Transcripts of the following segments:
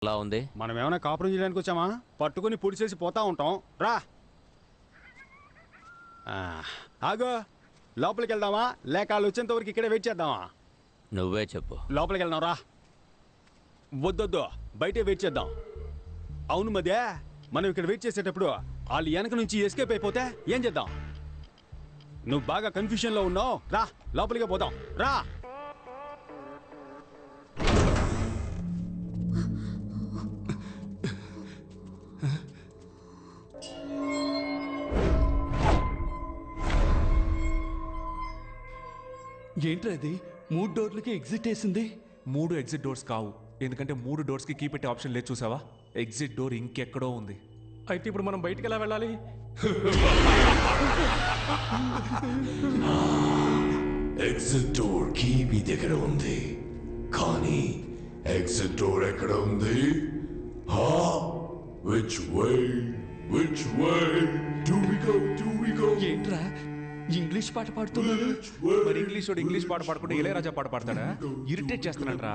ఎలా ఉంది? మనం ఏమైనా కాపురం చేయడానికి వచ్చామా? పట్టుకుని పొడిచేసి పోతా ఉంటాం. రా ఆగో, లోపలికి వెళ్దామా లేక వాళ్ళు వచ్చేంత వరకు ఇక్కడే వెయిట్ చేద్దామా? నువ్వే చెప్పు. లోపలికి వెళ్దాం రా. వద్దొద్దు, బయటే వెయిట్ చేద్దాం. అవును మధ్య మనం ఇక్కడ వెయిట్ చేసేటప్పుడు వాళ్ళు వెనక నుంచి ఎస్కేప్ అయిపోతే ఏం చేద్దాం? నువ్వు బాగా కన్ఫ్యూషన్లో ఉన్నావు. రా లోపలికే పోదాం. రా. ఏంట్రా ఇది? 3 డోర్లకి ఎగ్జిట్ వేసింది. 3 ఎగ్జిట్ డోర్స్ కావు, ఎందుకంటే 3 డోర్స్కి కీ పెట్టే ఆప్షన్ లేదు. చూసావా, ఎగ్జిట్ డోర్ ఇంకెక్కడో ఉంది. అయితే ఇప్పుడు మనం బయటికి ఎలా వెళ్ళాలి? ఎగ్జిట్ డోర్ కీ మీ దగ్గర ఉంది, కానీ ఎగ్జిట్ డోర్ ఎక్కడ ఉంది? Which way do we go? ఏంట్రా ఇంగ్లీష్ పాట పాడుతున్నాడు? మరి ఇంగ్లీష్ పాట పాడకుండా ఇళయరాజా పాట పాడతాడా? Irritate చేస్తున్నాడ్రా.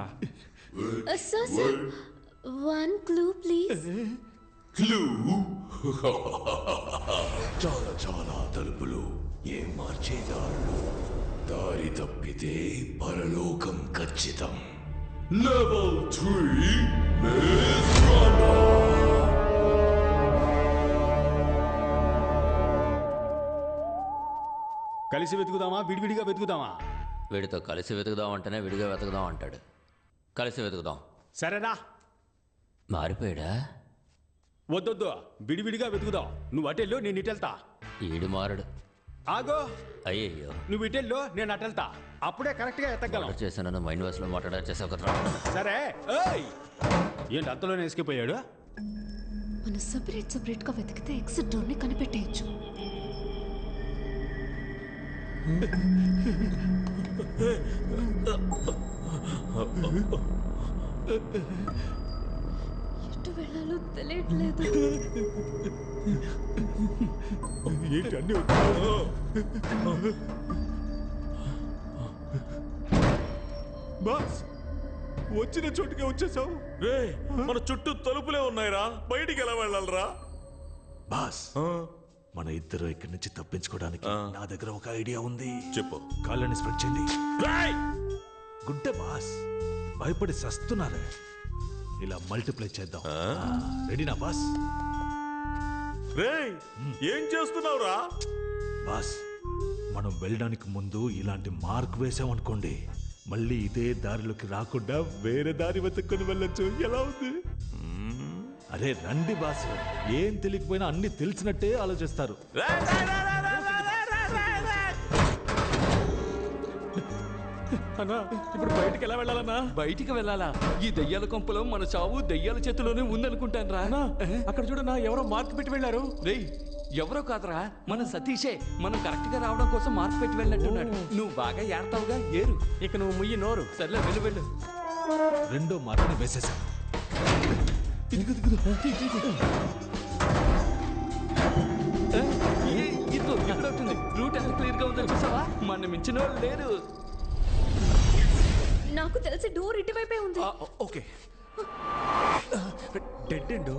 Sir, one clue please. Clue? చాలా తలుపులు, ఏం మార్చేదారులు, దారి తప్పితే పరలోకం ఖచ్చితం. Level 3 Miss Rana. కలిసి వెతుకుదామా విడివిడిగా వెతుకుదామా? వీడితో కలిసి వెతుకుదాం అంటేనే విడిగా వెతుకుదాం అంటాడు. కలిసి వెతుకుదాం. సరేనా? మారిపోయాడా? వద్దొద్దు, విడివిడిగా వెతుకుదాం. నువ్వు అటెల్లో నేను ఇటెళ్తా. ఈడు మారడు. ఆగో, అయ్యయ్యో, నువ్వు ఇటెల్లో నేను అటెళ్తా. అప్పుడే కరెక్ట్గా ఎత్తగలం. చేశాను మైండ్ వాష్లో మాట్లాడారు కదా. సరే. ఏంటి అంతలోనే ఎస్కేపోయాడు? మనం సపరేట్గా వెతికితే ఎగ్జిట్ డోర్ని కనిపెట్టేయచ్చు. ఎటు వెళ్ళాలో తెలియట్లేదు. ఏంటి అన్ని బాస్, వచ్చిన చోటుకే వచ్చేసావు. రే, మన చుట్టూ తలుపులే ఉన్నాయిరా, బయటికి ఎలా వెళ్ళాలరా? బాస్, మన ఇద్దరు ఇక్కడి నుంచి తప్పించుకోవడానికి నా దగ్గర ఒక ఐడియా ఉంది. చెప్పు. కాళ్ళని స్ప్రెడ్ చేయండి. గుడ్డ బాస్, భయపడి సస్తున్నారే. ఇలా మల్టిప్లై చేద్దాం. రెడీనా బాస్? ఏం చేస్తున్నావురా? బాస్, మనం వెళ్ళడానికి ముందు ఇలాంటి మార్క్ వేసామనుకోండి, మళ్ళీ ఇదే దారిలోకి రాకుండా వేరే దారి వెతుక్కొని వెళ్ళొచ్చు. ఎలా ఉంది? అరే రండి బాస్, ఏం తెలియకపోయినా అన్ని తెలిసినట్టే ఆలోచిస్తారు. అన్నా, ఇప్పుడు బయటికి ఎలా వెళ్ళాలన్నా? బయటికి వెళ్ళాలా? ఈ దెయ్యాల కొంపలో మన చావు దెయ్యాల చేతిలోనే ఉందనుకుంటాను రా. అక్కడ చూడన్నా, ఎవరో మార్క్ పెట్టి వెళ్ళారు. రేయ్, ఎవరో కాదురా, మన సతీషే. మనం కరెక్ట్ గా రావడం కోసం మార్క్ పెట్టి వెళ్ళినట్టున్నాడు. నువ్వు బాగా ఏడతావుగా, ఏరు. ఇక నువ్వు ముయ్యి నోరు. సర్లే, వెళ్ళు. రెండో మార్కుని వేసేసాను. ఎక్కడ అవుతుంది? రూట్ ఎంత క్లియర్ గా ఉందో చూసావా? మన మించిన వాళ్ళు లేరు. నాకు తెలిసి డోర్ ఇటువైపే ఉంది. ఓకే. Dead end.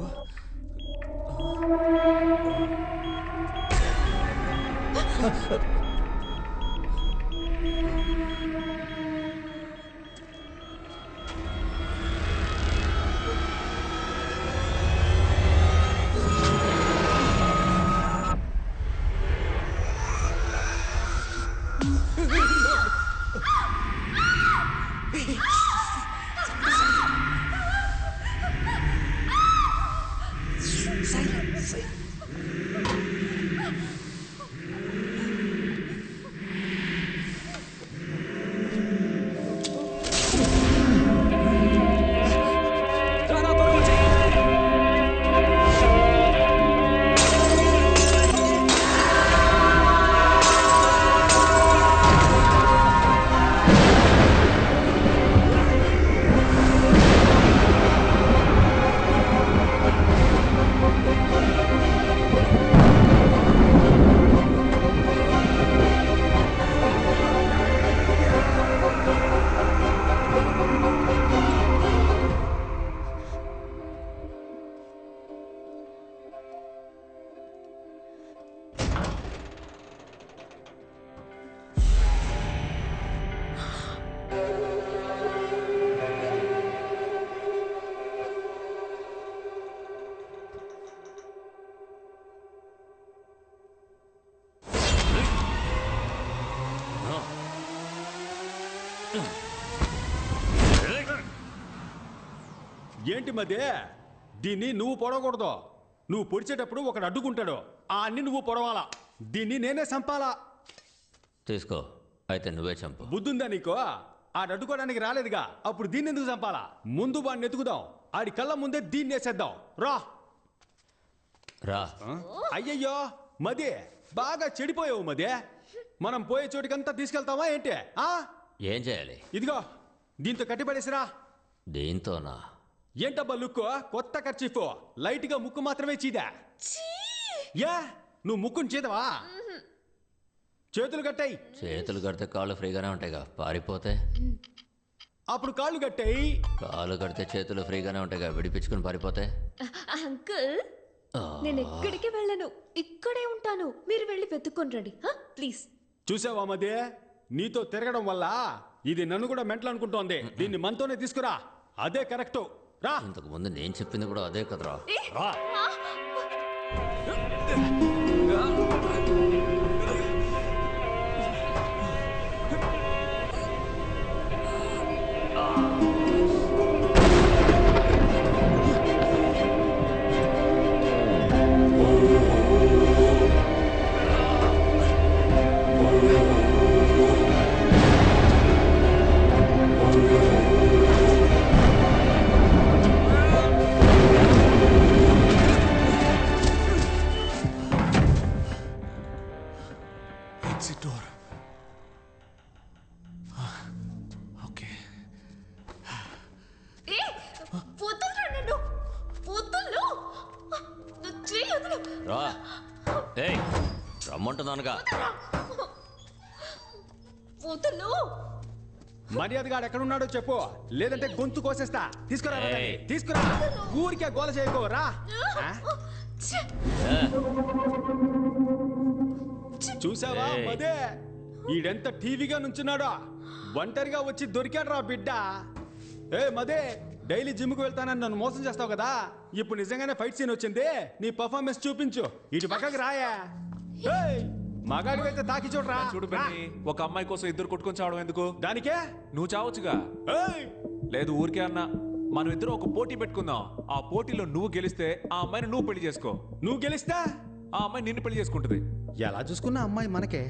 ఏంటి మధ్య దీన్ని నువ్వు పొడవకూడదు. నువ్వు పొడిచేటప్పుడు ఒకడు అడ్డుకుంటాడు, ఆ అన్ని నువ్వు పొడవాలా. దీన్ని నేనే చంపాలా. తీసుకో, అయితే నువ్వే చంపు. బుద్ధుందా నీకు? ఆడు అడ్డుకోవడానికి రాలేదుగా, అప్పుడు దీన్ని ఎందుకు చంపాలా? ముందు వాడిని ఎతుకుదాం, ఆడి కళ్ళ ముందే దీన్ని వేసేద్దాం. రా రా. అయ్యయ్యో మదే, బాగా చెడిపోయావు మదే. మనం పోయే చోటికంతా తీసుకెళ్తావా ఏంటి? ఏం చేయాలి? ఇదిగో దీంతో కట్టిపడేసిరా. దీంతోనా? ఏంటబ్బా లుక్కు? కొత్త ఖర్చీఫ్, లైట్ గా ముక్కు మాత్రమే చీదా. యా, నువ్వు ముక్కుని చీదవా? చేతులు కట్టాయి. చేతులు కడితే కాళ్ళు ఫ్రీగానే ఉంటాయిగా, పారిపోతే? అప్పుడు కాళ్ళు కట్టాయి. కాళ్ళు కడితే చేతులు ఫ్రీగానే ఉంటాయిగా, విడిపించుకుని పారిపోతే? అంకుల్, నేను ఎక్కడికి వెళ్ళను, ఇక్కడే ఉంటాను. మీరు వెళ్ళి వెతుక్కొని రండి ప్లీజ్. చూసావా మదే, నీతో తిరగడం వల్ల ఇది నన్ను కూడా మెంటల్ అనుకుంటోంది. దీన్ని మనతోనే తీసుకురా, అదే కరెక్ట్. రా. ఇంతకు ముందు నేను చెప్పింది కూడా అదే కదరా. రా. Exit door. ఓకే. రా. ఏయ్, రమ్మంటున్నానుగా. మర్యాదగా ఎక్కడున్నాడో చెప్పు, లేదంటే గొంతు కోసేస్తా. తీసుకురా ఏయ్. తీసుకురా. ఊరికే గోల చేయకో. రా. చూసావా ఏయ్. మదే, ఈడెంత టీవీగా నుంచున్నాడో. ఒంటరిగా వచ్చి దొరికాడు రా బిడ్డ. ఏ మదే, డైలీ జిమ్కి వెళ్తానని నన్ను మోసం చేస్తావు కదా, ఇప్పుడు నిజంగానే ఫైట్ సీన్ వచ్చింది. నీ పర్ఫార్మెన్స్ చూపించు. ఇటు పక్కకి రాయా. మగాడివైతే తాకి చూడరా. చూడు బెన్నీ, ఒక అమ్మాయి కోసం ఇద్దరు కొట్టుకొని చావడం ఎందుకు? దానికే నువ్వు చావచ్చుగా. ఏయ్! లేదు ఊరికే అన్నా. మనం ఇద్దరం ఒక పోటీ పెట్టుకుందాం. ఆ పోటీలో నువ్వు గెలిస్తే ఆ అమ్మాయిని నువ్వు పెళ్లి చేసుకో. నువ్వు గెలిస్తా ఆ అమ్మాయి నిన్ను పెళ్లి చేసుకుంటుంది. ఎలా చూసుకున్న అమ్మాయి మనకే.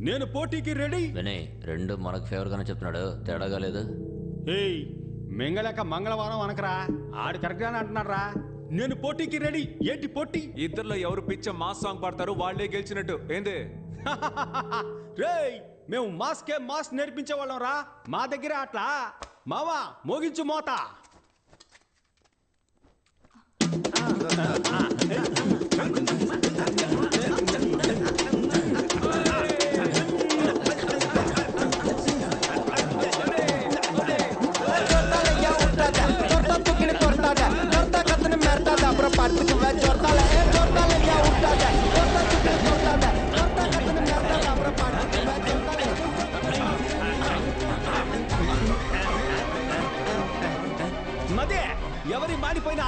నేను పోటీకి రెడీ. వినయ్, రెండు మనకు ఫేవర్ గానే చెప్తున్నాడు, తేడాగా లేదు. ఏయ్, మింగలేక మంగళవారం అనకరా. ఆడు కరెక్ట్ గానే అంటున్నాడు రా. నేను పోటీకి రెడీ. ఏంటి పోటీ? ఇద్దరులో ఎవరు పిచ్చ మాస్ సాంగ్ పాడతారో వాళ్ళే గెలిచినట్టు. ఏంది? రేయ్, మేము మాస్కే మాస్ నేర్పించే వాళ్ళం రా. మా దగ్గరే అట్లా. మావా, మోగించు మోత. మదే, ఎవరి మాడిపోయినా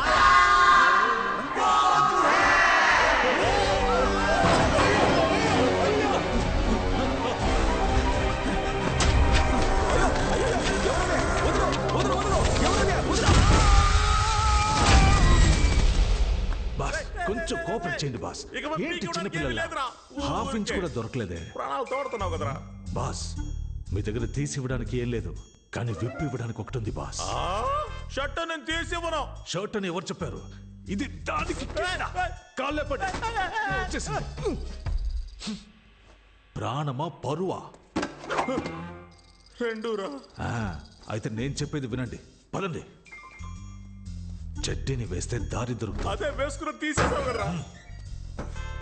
కొంచెం కోఆపరేట్ చేయండి బాస్. ఏంటి చిన్నపిల్లల హాఫ్ ఇంచ్ కూడా దొరకలేదే. ప్రాణాలు తోడుతున్నావు కదరా. బాస్, మీ దగ్గర తీసి ఇవ్వడానికి ఏం లేదు, కానీ విప్పి ఇవ్వడానికి ఒకటి ఉంది బాస్. షర్ట్ నేను తీసి ఇవ్వను. షర్ట్ అని ఎవరు చెప్పారు? ఇది దానికి కాళ్ళే పడి వచ్చేసింది. ప్రాణమా పరువా? రెండురా. అయితే నేను చెప్పేది వినండి, పదండి. చెడ్డీని వేస్తే దారి దొరుకుతుంది. అదే వేసుకుని తీసేసావు కదరా.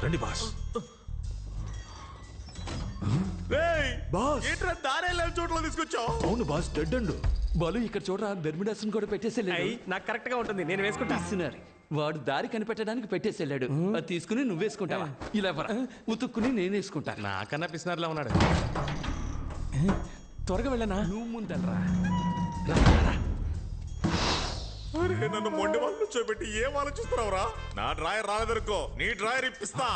రండి బాస్. బాస్, ఏంట్రా దారే లేని చోట్ల తీసుకొచ్చావు? అవును బాస్, డెడ్ అండ్. బాలు ఇక్కడ చూడరా, బెర్మిడాస్ని కూడా పెట్టేసేళ్ళాడు. నాకు కరెక్ట్ గా ఉంటుంది, నేను వేసుకుంటా. ఇస్తున్నారు. వాడు దారి కనిపెట్టడానికి పెట్టేసేళ్ళాడు. అది తీసుకుని నువ్వు వేసుకుంటావా? ఇలా ఎవరా ఉతుక్కుని నేను వేసుకుంటా. నాకన్నా పిసినారులా ఉన్నాడు. త్వరగా వెళ్ళనా? నువ్వు ముందరా. అరే, నన్ను మొండి వాళ్ళు చూపెట్టి ఏం ఆలోచిస్తున్నావురా? నా డ్రాయర్ రాలేదనుకో, నీ డ్రాయర్ ఇప్పిస్తా.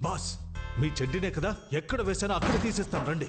బాస్, మీ చెడ్డీనే కదా, ఎక్కడ వేసానో అక్కడ తీసేస్తాను. రండి.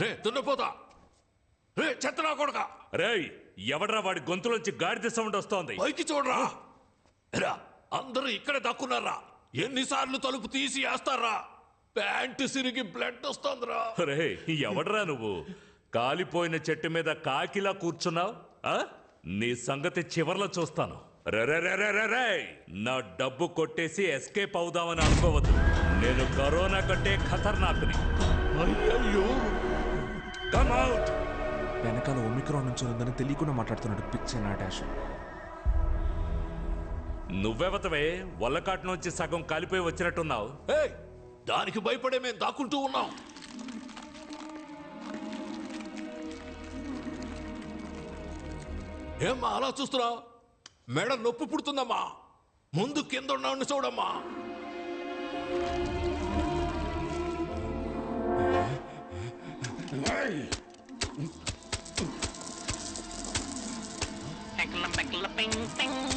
రే దున్నపోతా రే చెత్తనా కొడక రేయ్ ఎవడ్రా వాడి గొంతులోంచి గాడిద సౌండ్ వస్తోంది పైకి చూడరా రా అందరూ ఇక్కడ దక్కున్నారా ఎన్నిసార్లు తలుపు తీసి వేస్తారా ప్యాంటు సిరిగి బ్లడ్ వస్తోందిరా రే ఎవడ్రా నువ్వు కాలిపోయిన చెట్టు మీద కాకిలా కూర్చున్నావు నీ సంగతి చివర్లో చూస్తాను రే నా డబ్బు కొట్టేసి ఎస్కేప్ అవుదామని అనుకోవద్దు నేను కరోనా కంటే ఖతర్నాక్ని అయ్యయ్యో కమ్ అవుట్ వెనకాల ఒమిక్రాన్ నుంచి ఉందని తెలియకుండా మాట్లాడుతున్నాడు పిచ్చ నాటాష్. నువ్వెవతవే వల్లకాటు నుంచి సగం కాలిపోయి వచ్చినట్టున్నావు దానికి భయపడే మేము దాక్కుంటూ ఉన్నాం ఏమ్మా అలా చూస్తున్నావు మెడ నొప్పి పుడుతుందమ్మా ముందు కింద ఉన్నావు చూడమ్మా Bing, bing.